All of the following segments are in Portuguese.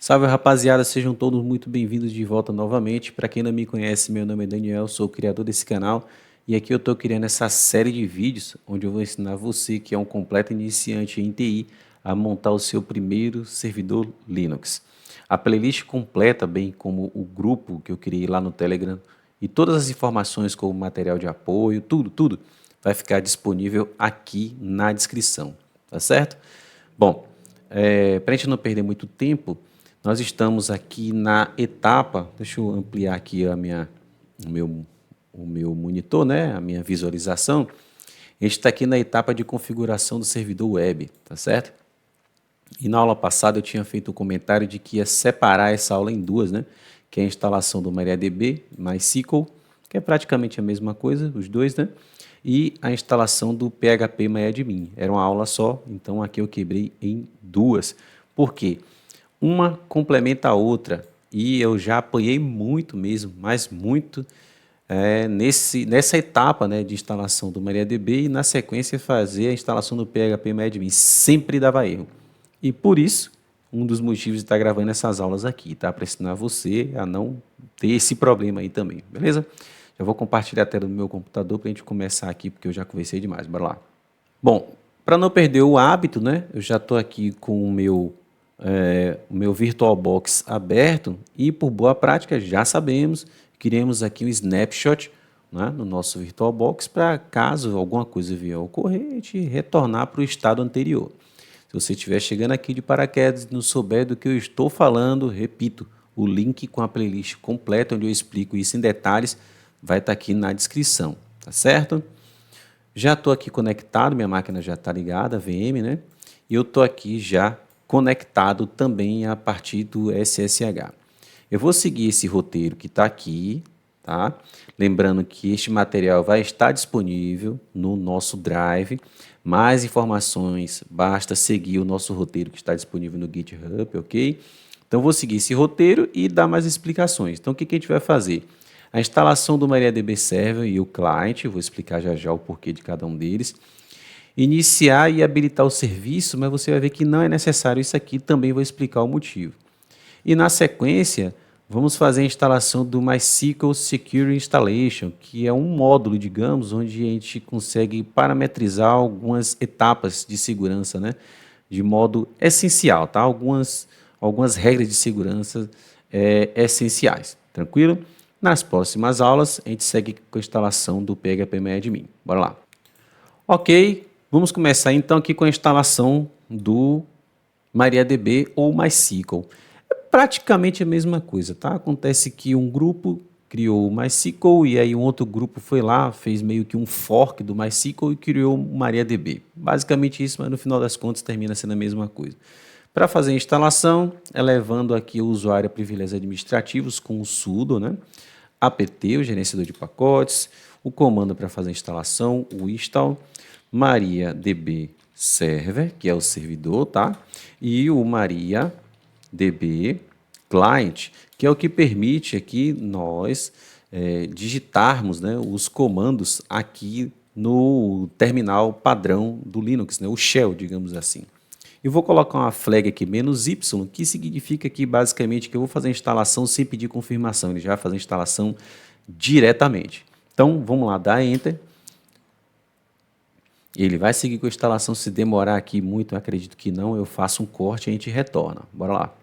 Salve rapaziada, sejam todos muito bem-vindos de volta novamente. Para quem não me conhece, meu nome é Daniel, sou o criador desse canal e aqui eu estou criando essa série de vídeos onde eu vou ensinar você que é um completo iniciante em TI a montar o seu primeiro servidor Linux. A playlist completa, bem como o grupo que eu criei lá no Telegram e todas as informações como material de apoio, tudo vai ficar disponível aqui na descrição, tá certo? Bom, para a gente não perder muito tempo, nós estamos aqui na etapa, deixa eu ampliar aqui o, meu, o meu monitor, né, a minha visualização. A gente está aqui na etapa de configuração do servidor web, tá certo? E na aula passada eu tinha feito um comentário de que ia separar essa aula em duas, né? Que é a instalação do MariaDB, MySQL, que é praticamente a mesma coisa, os dois, né? E a instalação do PHP MyAdmin. Era uma aula só, então aqui eu quebrei em duas. Por quê? Uma complementa a outra e eu já apanhei muito mesmo, mas muito, nessa etapa, né, de instalação do MariaDB e na sequência fazer a instalação do PHP MyAdmin. Sempre dava erro. E por isso, um dos motivos de estar gravando essas aulas aqui, tá? Para ensinar você a não ter esse problema aí também, beleza? Já vou compartilhar a tela do meu computador para a gente começar aqui, porque eu já conversei demais. Bora lá. Bom, para não perder o hábito, né? Eu já estou aqui com o meu VirtualBox aberto e por boa prática já sabemos, criamos aqui um snapshot, né, no nosso VirtualBox para caso alguma coisa vier a ocorrer, a gente retornar para o estado anterior. Se você estiver chegando aqui de paraquedas e não souber do que eu estou falando, repito, o link com a playlist completa onde eu explico isso em detalhes vai estar aqui na descrição, tá certo? Já estou aqui conectado, minha máquina já está ligada, a VM, né? E eu estou aqui já conectado também a partir do SSH. Eu vou seguir esse roteiro que está aqui, tá? Lembrando que este material vai estar disponível no nosso Drive. Mais informações, basta seguir o nosso roteiro que está disponível no GitHub, ok? Então, vou seguir esse roteiro e dar mais explicações. Então, o que a gente vai fazer? A instalação do MariaDB Server e o client, vou explicar já já o porquê de cada um deles. Iniciar e habilitar o serviço, mas você vai ver que não é necessário isso aqui, também vou explicar o motivo. E na sequência, vamos fazer a instalação do MySQL Secure Installation, que é um módulo, digamos, onde a gente consegue parametrizar algumas etapas de segurança, né? De modo essencial, tá? Algumas regras de segurança essenciais, tranquilo? Nas próximas aulas, a gente segue com a instalação do PHP Bora lá. Ok, vamos começar então aqui com a instalação do MariaDB ou MySQL. É praticamente a mesma coisa, tá? Acontece que um grupo criou o MySQL e aí um outro grupo foi lá, fez meio que um fork do MySQL e criou o MariaDB. Basicamente isso, mas no final das contas termina sendo a mesma coisa. Para fazer a instalação, elevando aqui o usuário a privilégios administrativos com o sudo, né? apt, o gerenciador de pacotes, o comando para fazer a instalação, o install, MariaDB Server, que é o servidor, tá? E o MariaDB Client, que é o que permite aqui nós digitarmos, né, os comandos aqui no terminal padrão do Linux, né, o shell, digamos assim. E vou colocar uma flag aqui, "-y", que significa que basicamente que eu vou fazer a instalação sem pedir confirmação, ele já vai fazer a instalação diretamente. Então, vamos lá, dá Enter. Ele vai seguir com a instalação, se demorar aqui muito, eu acredito que não, eu faço um corte e a gente retorna. Bora lá.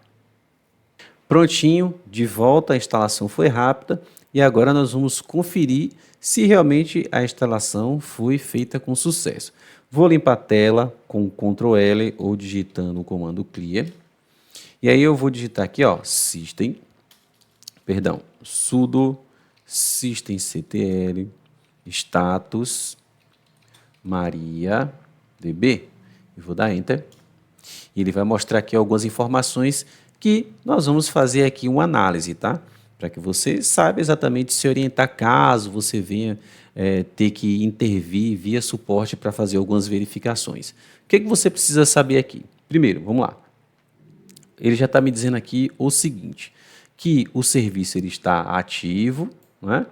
Prontinho, de volta, a instalação foi rápida e agora nós vamos conferir se realmente a instalação foi feita com sucesso. Vou limpar a tela com Ctrl L ou digitando o comando clear. E aí eu vou digitar aqui, ó, sudo systemctl status MariaDB. E vou dar Enter. E ele vai mostrar aqui algumas informações que nós vamos fazer aqui uma análise, tá? Para que você saiba exatamente se orientar caso você venha ter que intervir via suporte para fazer algumas verificações. O que você precisa saber aqui? Primeiro, vamos lá. Ele já está me dizendo aqui o seguinte, que o serviço ele está ativo, né?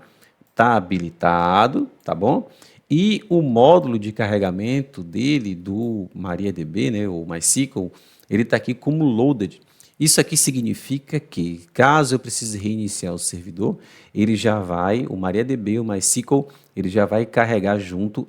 Está habilitado, tá bom? E o módulo de carregamento dele, do MariaDB, né, ou MySQL, ele está aqui como loaded. Isso aqui significa que, caso eu precise reiniciar o servidor, ele já vai, o MariaDB, o MySQL, ele já vai carregar junto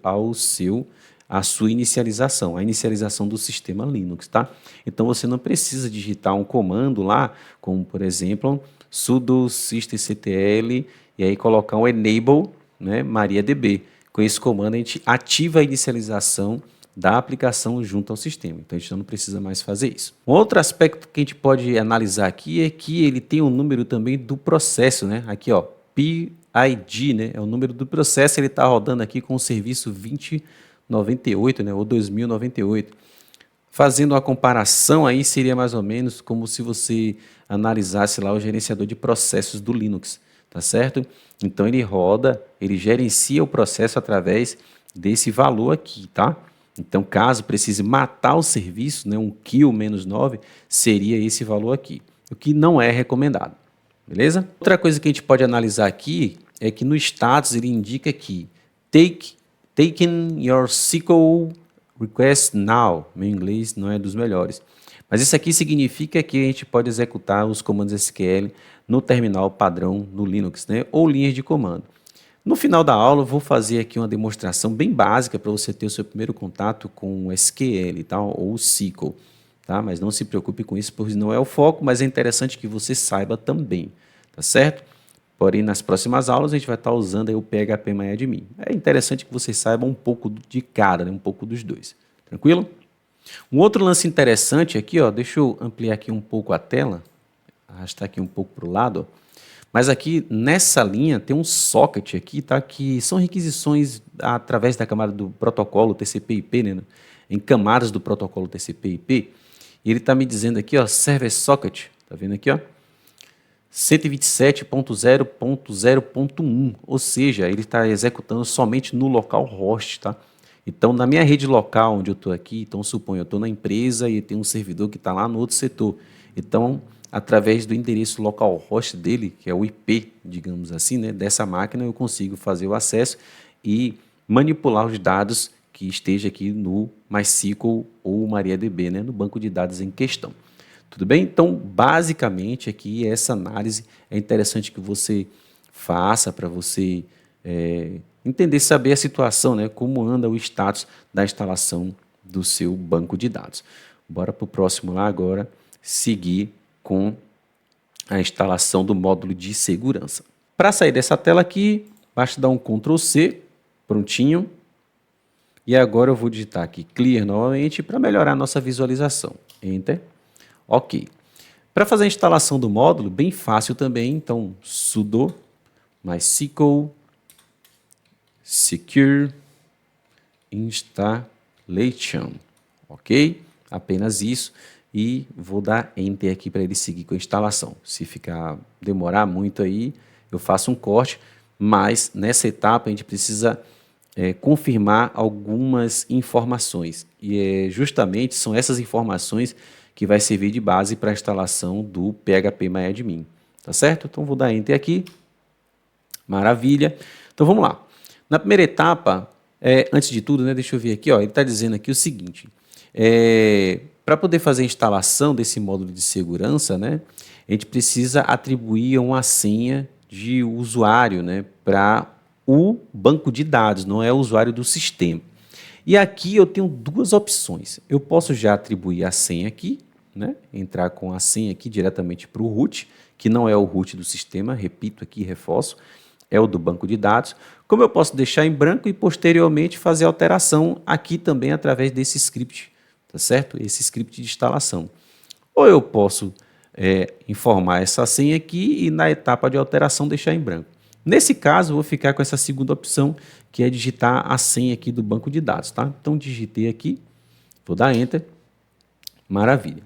a sua inicialização, a inicialização do sistema Linux, tá? Então você não precisa digitar um comando lá, como por exemplo, sudo systemctl e aí colocar um enable, né, MariaDB. Com esse comando a gente ativa a inicialização da aplicação junto ao sistema. Então a gente não precisa mais fazer isso. Um outro aspecto que a gente pode analisar aqui é que ele tem um número também do processo, né? Aqui, ó, PID, né? É o número do processo, ele está rodando aqui com o serviço 2098, né? Ou 2098. Fazendo uma comparação aí, seria mais ou menos como se você analisasse lá o gerenciador de processos do Linux, tá certo? Então ele roda, ele gerencia o processo através desse valor aqui, tá? Então, caso precise matar o serviço, né, um kill -9, seria esse valor aqui, o que não é recomendado, beleza? Outra coisa que a gente pode analisar aqui é que no status ele indica que taking your SQL request now, meu inglês não é dos melhores, mas isso aqui significa que a gente pode executar os comandos SQL no terminal padrão no Linux, né, ou linhas de comando. No final da aula, eu vou fazer aqui uma demonstração bem básica para você ter o seu primeiro contato com o SQL, tá? Ou o SQL. Tá? Mas não se preocupe com isso, pois não é o foco, mas é interessante que você saiba também, tá certo? Porém, nas próximas aulas, a gente vai estar usando aí o PHPMyAdmin. É interessante que você saiba um pouco de cada, né? Um pouco dos dois. Tranquilo? Um outro lance interessante aqui, ó, deixa eu ampliar aqui um pouco a tela, arrastar aqui um pouco para o lado, ó. Mas aqui nessa linha tem um socket aqui, tá? Que são requisições através da camada do protocolo TCP/IP, né? Em camadas do protocolo TCP/IP. E ele está me dizendo aqui, ó, server socket, tá vendo aqui, ó? 127.0.0.1, ou seja, ele está executando somente no local host, tá? Então, na minha rede local onde eu estou aqui, então suponho, eu estou na empresa e tem um servidor que está lá no outro setor. Então, através do endereço localhost dele, que é o IP, digamos assim, né, dessa máquina, eu consigo fazer o acesso e manipular os dados que esteja aqui no MySQL ou MariaDB, né, no banco de dados em questão. Tudo bem? Então, basicamente, aqui essa análise é interessante que você faça para você entender, saber a situação, né, como anda o status da instalação do seu banco de dados. Bora para o próximo lá agora, seguir com a instalação do módulo de segurança. Para sair dessa tela aqui, basta dar um Ctrl C, prontinho. E agora eu vou digitar aqui Clear novamente para melhorar a nossa visualização. Enter. Ok. Para fazer a instalação do módulo, bem fácil também, então sudo MySQL secure installation. Ok? Apenas isso. E vou dar Enter aqui para ele seguir com a instalação. Se demorar muito aí, eu faço um corte, mas nessa etapa a gente precisa confirmar algumas informações. E justamente são essas informações que vai servir de base para a instalação do PHPMyAdmin. Tá certo? Então vou dar Enter aqui. Maravilha. Então vamos lá. Na primeira etapa, antes de tudo, né, deixa eu ver aqui, ó, ele está dizendo aqui o seguinte. Para poder fazer a instalação desse módulo de segurança, né, a gente precisa atribuir uma senha de usuário, né, para o banco de dados, não é o usuário do sistema. E aqui eu tenho duas opções. Eu posso já atribuir a senha aqui, né, entrar com a senha aqui diretamente para o root, que não é o root do sistema, repito aqui, reforço, é o do banco de dados. Como eu posso deixar em branco e posteriormente fazer alteração aqui também através desse script, tá certo? Esse script de instalação. Ou eu posso informar essa senha aqui e na etapa de alteração deixar em branco. Nesse caso, eu vou ficar com essa segunda opção, que é digitar a senha aqui do banco de dados, tá? Então, digitei aqui, vou dar Enter, maravilha.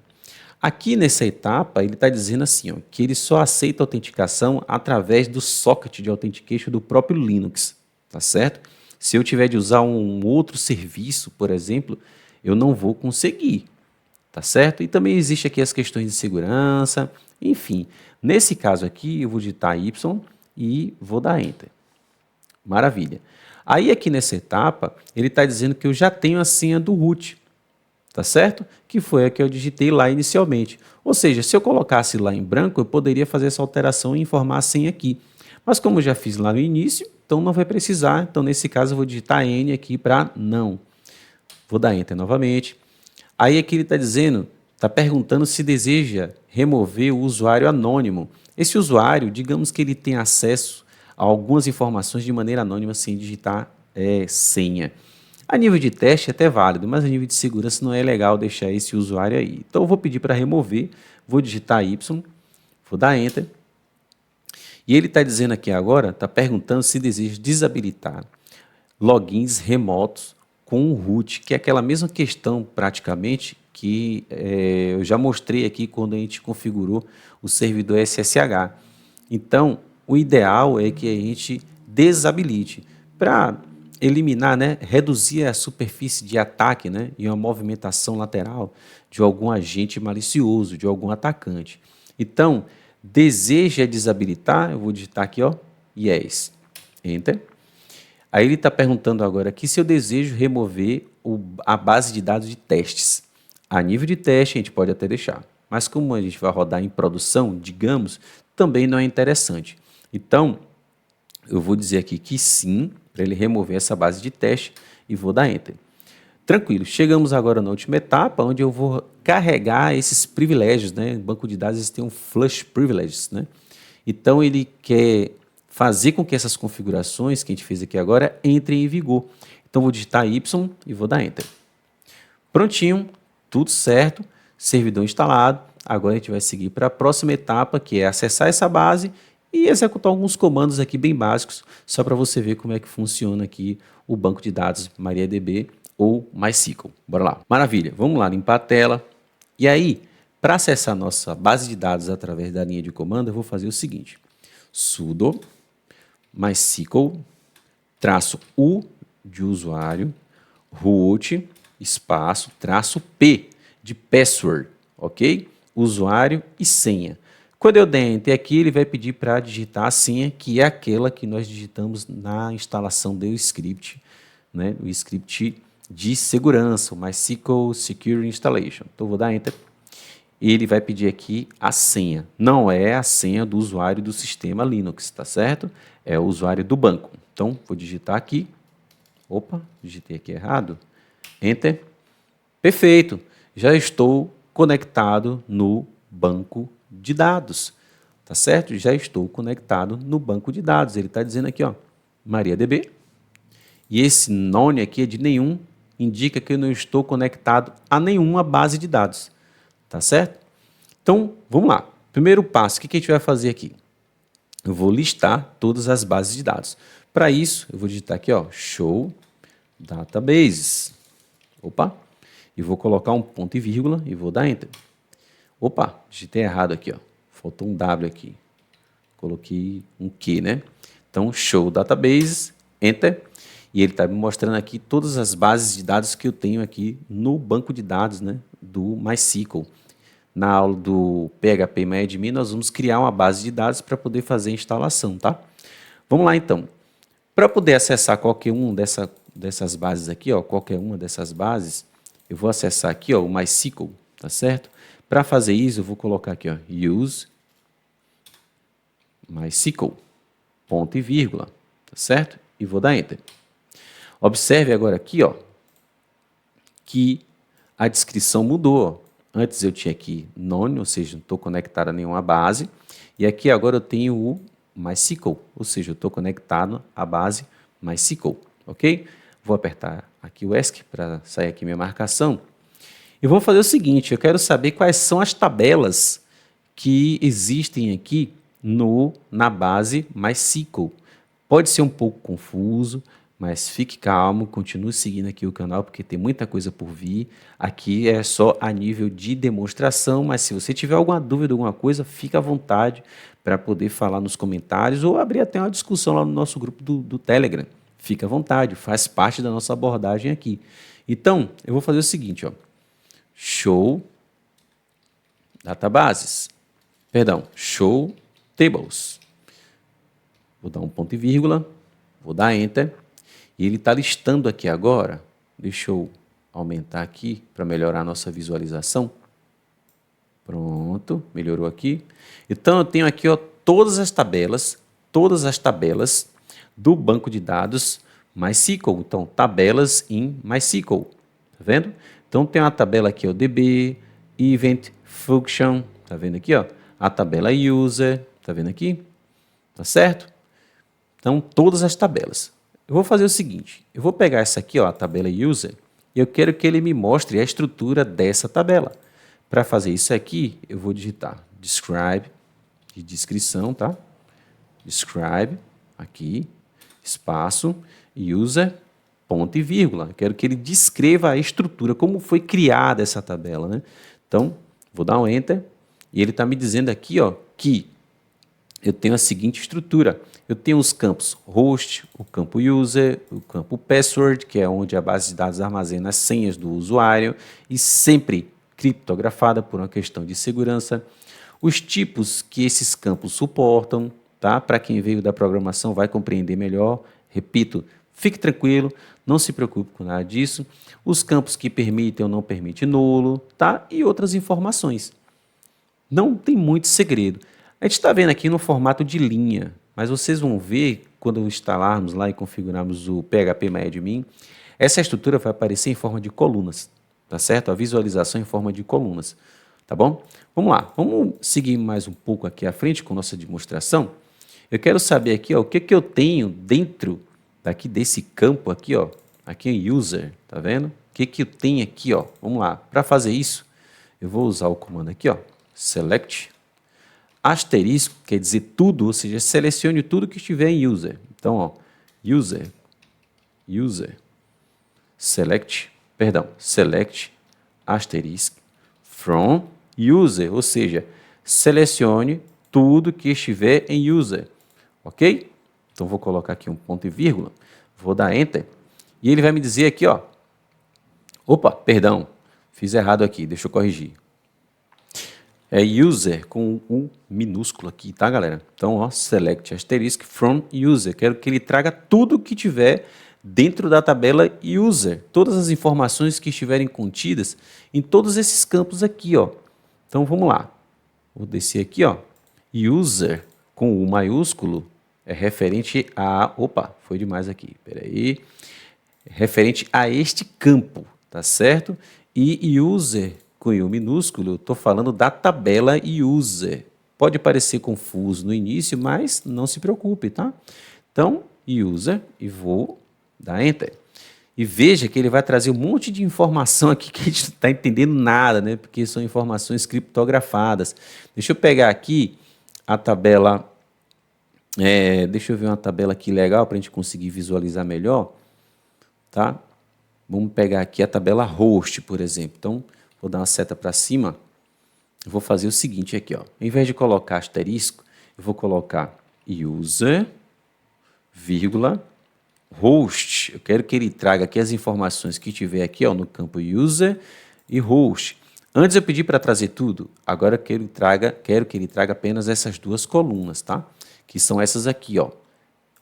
Aqui nessa etapa, ele está dizendo assim, ó, que ele só aceita autenticação através do socket de authentication do próprio Linux, tá certo? Se eu tiver de usar um outro serviço, por exemplo, eu não vou conseguir, tá certo? E também existe aqui as questões de segurança, enfim. Nesse caso aqui, eu vou digitar Y e vou dar Enter. Maravilha. Aí aqui nessa etapa, ele está dizendo que eu já tenho a senha do root, tá certo? Que foi a que eu digitei lá inicialmente. Ou seja, se eu colocasse lá em branco, eu poderia fazer essa alteração e informar a senha aqui. Mas como eu já fiz lá no início, então não vai precisar. Então, nesse caso, eu vou digitar N aqui para não. Vou dar Enter novamente. Aí aqui ele está dizendo, está perguntando se deseja remover o usuário anônimo. Esse usuário, digamos que ele tem acesso a algumas informações de maneira anônima sem digitar senha. A nível de teste é até válido, mas a nível de segurança não é legal deixar esse usuário aí. Então eu vou pedir para remover, vou digitar Y, vou dar Enter. E ele está dizendo aqui agora, está perguntando se deseja desabilitar logins remotos com o root, que é aquela mesma questão praticamente que eu já mostrei aqui quando a gente configurou o servidor SSH. Então, o ideal é que a gente desabilite para eliminar, né, reduzir a superfície de ataque, né, e uma movimentação lateral de algum agente malicioso, de algum atacante. Então, deseja desabilitar, eu vou digitar aqui, ó, Yes, Enter. Aí ele está perguntando agora aqui se eu desejo remover a base de dados de testes. A nível de teste, a gente pode até deixar. Mas como a gente vai rodar em produção, digamos, também não é interessante. Então, eu vou dizer aqui que sim, para ele remover essa base de teste e vou dar Enter. Tranquilo, chegamos agora na última etapa, onde eu vou carregar esses privilégios, né? No banco de dados tem um flush privileges, né? Então, ele quer fazer com que essas configurações que a gente fez aqui agora entrem em vigor. Então, vou digitar Y e vou dar Enter. Prontinho, tudo certo, servidor instalado. Agora a gente vai seguir para a próxima etapa, que é acessar essa base e executar alguns comandos aqui bem básicos, só para você ver como é que funciona aqui o banco de dados MariaDB ou MySQL. Bora lá. Maravilha, vamos lá, limpar a tela. E aí, para acessar nossa base de dados através da linha de comando, eu vou fazer o seguinte: sudo MySQL -u de usuário, root, espaço, -p de password, ok? Usuário e senha. Quando eu der Enter aqui, ele vai pedir para digitar a senha, que é aquela que nós digitamos na instalação do script, né? O script de segurança, o MySQL Security Installation. Então, vou dar Enter. E ele vai pedir aqui a senha. Não é a senha do usuário do sistema Linux, tá certo? É o usuário do banco. Então, vou digitar aqui. Opa, digitei aqui errado. Enter. Perfeito. Já estou conectado no banco de dados. Tá certo? Já estou conectado no banco de dados. Ele está dizendo aqui, ó, MariaDB. E esse none aqui é de nenhum, indica que eu não estou conectado a nenhuma base de dados. Tá certo? Então, vamos lá. Primeiro passo, o que a gente vai fazer aqui? Eu vou listar todas as bases de dados. Para isso, eu vou digitar aqui, ó, show databases. Opa! E vou colocar um ponto e vírgula e vou dar Enter. Opa, digitei errado aqui, ó. Faltou um W aqui. Coloquei um Q, né? Então, show databases, Enter. E ele está me mostrando aqui todas as bases de dados que eu tenho aqui no banco de dados, né, do MySQL. Na aula do PHP-MyAdmin, nós vamos criar uma base de dados para poder fazer a instalação, tá? Vamos lá, então. Para poder acessar qualquer uma dessas bases aqui, ó, qualquer uma dessas bases, eu vou acessar aqui, ó, o MySQL, tá certo? Para fazer isso, eu vou colocar aqui, ó, use MySQL, ponto e vírgula, tá certo? E vou dar Enter. Observe agora aqui, ó, que a descrição mudou. Antes eu tinha aqui none, ou seja, não estou conectado a nenhuma base. E aqui agora eu tenho o MySQL, ou seja, eu estou conectado à base MySQL, ok? Vou apertar aqui o ESC para sair aqui minha marcação. E vamos fazer o seguinte, eu quero saber quais são as tabelas que existem aqui na base MySQL. Pode ser um pouco confuso, mas fique calmo, continue seguindo aqui o canal, porque tem muita coisa por vir. Aqui é só a nível de demonstração, mas se você tiver alguma dúvida, alguma coisa, fique à vontade para poder falar nos comentários ou abrir até uma discussão lá no nosso grupo do Telegram. Fique à vontade, faz parte da nossa abordagem aqui. Então, eu vou fazer o seguinte, ó. Show databases. Perdão, show tables. Vou dar um ponto e vírgula, vou dar Enter. E ele está listando aqui agora, deixa eu aumentar aqui para melhorar a nossa visualização. Pronto, melhorou aqui. Então eu tenho aqui, ó, todas as tabelas do banco de dados MySQL. Então, tabelas em MySQL, tá vendo? Então tem uma tabela aqui, ó, DB, Event, Function, tá vendo aqui, ó? A tabela User, tá vendo aqui? Tá certo? Então, todas as tabelas. Eu vou fazer o seguinte, eu vou pegar essa aqui, ó, a tabela User, e eu quero que ele me mostre a estrutura dessa tabela. Para fazer isso aqui, eu vou digitar describe, de descrição, tá? Describe, aqui, espaço, user, ponto e vírgula. Eu quero que ele descreva a estrutura, como foi criada essa tabela, né? Então, vou dar um Enter, e ele está me dizendo aqui, ó, que eu tenho a seguinte estrutura. Eu tenho os campos host, o campo user, o campo password, que é onde a base de dados armazena as senhas do usuário, e sempre criptografada por uma questão de segurança. Os tipos que esses campos suportam, tá? Para quem veio da programação vai compreender melhor. Repito, fique tranquilo, não se preocupe com nada disso. Os campos que permitem ou não permitem nulo, tá? E outras informações. Não tem muito segredo. A gente está vendo aqui no formato de linha, mas vocês vão ver quando instalarmos lá e configurarmos o PHP-MyAdmin, essa estrutura vai aparecer em forma de colunas, tá certo? A visualização em forma de colunas, tá bom? Vamos lá, vamos seguir mais um pouco aqui à frente com nossa demonstração. Eu quero saber aqui, ó, o que eu tenho dentro daqui desse campo aqui, ó, aqui em User, tá vendo? O que eu tenho aqui, ó? Vamos lá, para fazer isso, eu vou usar o comando aqui, ó, select, asterisco, quer dizer tudo, ou seja, selecione tudo que estiver em user. Então, ó, user, select, asterisco, from user, ou seja, selecione tudo que estiver em user, ok? Então, vou colocar aqui um ponto e vírgula, vou dar Enter, e ele vai me dizer aqui, ó, opa, perdão, fiz errado aqui, deixa eu corrigir. É user com um minúsculo aqui, tá, galera? Então, ó, select asterisco from user. Quero que ele traga tudo que tiver dentro da tabela user. Todas as informações que estiverem contidas em todos esses campos aqui, ó. Então, vamos lá. Vou descer aqui, ó. User com o maiúsculo é referente a... Opa, foi demais aqui. Peraí. É referente a este campo, tá certo? E user com o minúsculo, estou falando da tabela user. Pode parecer confuso no início, mas não se preocupe, tá? Então, user, e vou dar Enter. E veja que ele vai trazer um monte de informação aqui que a gente não está entendendo nada, né? Porque são informações criptografadas. Deixa eu pegar aqui a tabela, deixa eu ver uma tabela aqui legal para a gente conseguir visualizar melhor, tá? Vamos pegar aqui a tabela host, por exemplo. Então, vou dar uma seta para cima, eu vou fazer o seguinte aqui, ó. Em vez de colocar asterisco, eu vou colocar user, vírgula, host. Eu quero que ele traga aqui as informações que tiver aqui, ó, no campo user e host. Antes eu pedi para trazer tudo, agora quero que ele traga apenas essas duas colunas, tá? Que são essas aqui, ó,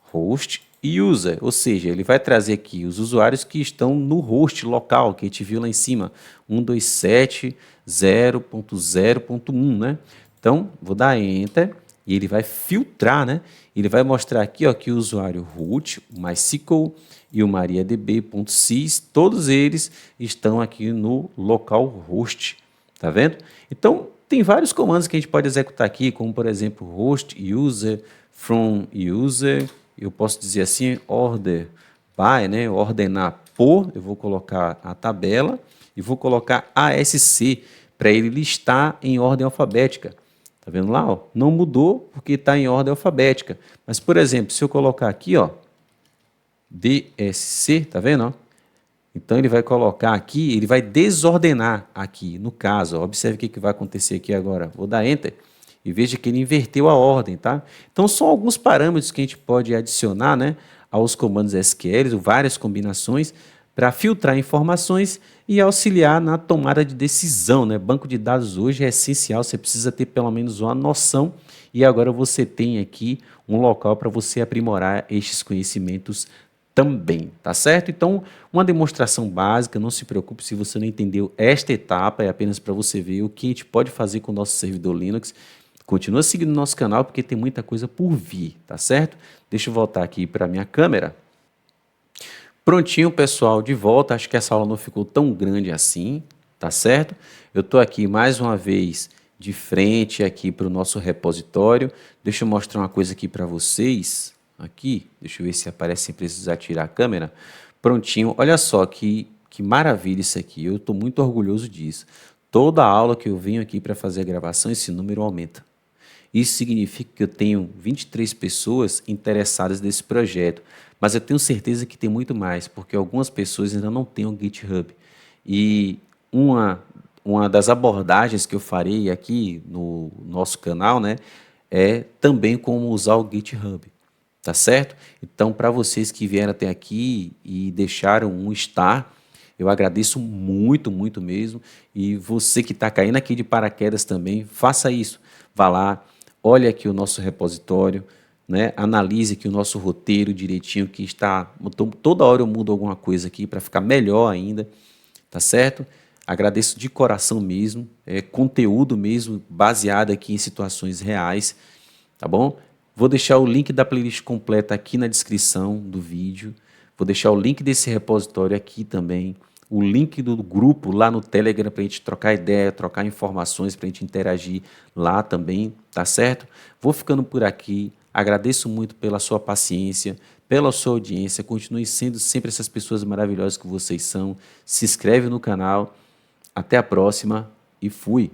host e user, ou seja, ele vai trazer aqui os usuários que estão no host local, que a gente viu lá em cima, 127.0.0.1, né? Então, vou dar Enter e ele vai filtrar, né? Ele vai mostrar aqui, ó, que o usuário root, o MySQL e o mariadb.sys, todos eles estão aqui no local host, tá vendo? Então, tem vários comandos que a gente pode executar aqui, como, por exemplo, host user, from user. Eu posso dizer assim, order by, né? Ordenar por, eu vou colocar a tabela e vou colocar ASC para ele listar em ordem alfabética. Tá vendo lá? Ó? Não mudou porque está em ordem alfabética. Mas, por exemplo, se eu colocar aqui, ó, DSC, tá vendo? Ó? Então, ele vai colocar aqui, ele vai desordenar aqui, no caso. Ó, observe o que vai acontecer aqui agora. Vou dar Enter. E veja que ele inverteu a ordem, tá? Então, são alguns parâmetros que a gente pode adicionar, né, aos comandos SQL, várias combinações, para filtrar informações e auxiliar na tomada de decisão, né? Banco de dados hoje é essencial, você precisa ter pelo menos uma noção, e agora você tem aqui um local para você aprimorar estes conhecimentos também, tá certo? Então, uma demonstração básica, não se preocupe se você não entendeu esta etapa, é apenas para você ver o que a gente pode fazer com o nosso servidor Linux. Continua seguindo o nosso canal porque tem muita coisa por vir, tá certo? Deixa eu voltar aqui para a minha câmera. Prontinho, pessoal, de volta. Acho que essa aula não ficou tão grande assim, tá certo? Eu estou aqui mais uma vez de frente aqui para o nosso repositório. Deixa eu mostrar uma coisa aqui para vocês. Aqui, deixa eu ver se aparece sem precisar tirar a câmera. Prontinho, olha só que maravilha isso aqui. Eu estou muito orgulhoso disso. Toda aula que eu venho aqui para fazer a gravação, esse número aumenta. Isso significa que eu tenho 23 pessoas interessadas nesse projeto, mas eu tenho certeza que tem muito mais, porque algumas pessoas ainda não têm o GitHub. E uma das abordagens que eu farei aqui no nosso canal, né, é também como usar o GitHub, tá certo? Então, para vocês que vieram até aqui e deixaram um star, eu agradeço muito, muito mesmo. E você que está caindo aqui de paraquedas também, faça isso. Vá lá, olhe aqui o nosso repositório, né? Analise aqui o nosso roteiro direitinho, que está... Toda hora eu mudo alguma coisa aqui para ficar melhor ainda, tá certo? Agradeço de coração mesmo, é conteúdo mesmo baseado aqui em situações reais, tá bom? Vou deixar o link da playlist completa aqui na descrição do vídeo, vou deixar o link desse repositório aqui também, o link do grupo lá no Telegram para a gente trocar ideia, trocar informações, para a gente interagir lá também, tá certo? Vou ficando por aqui, agradeço muito pela sua paciência, pela sua audiência, continue sendo sempre essas pessoas maravilhosas que vocês são, se inscreve no canal, até a próxima e fui!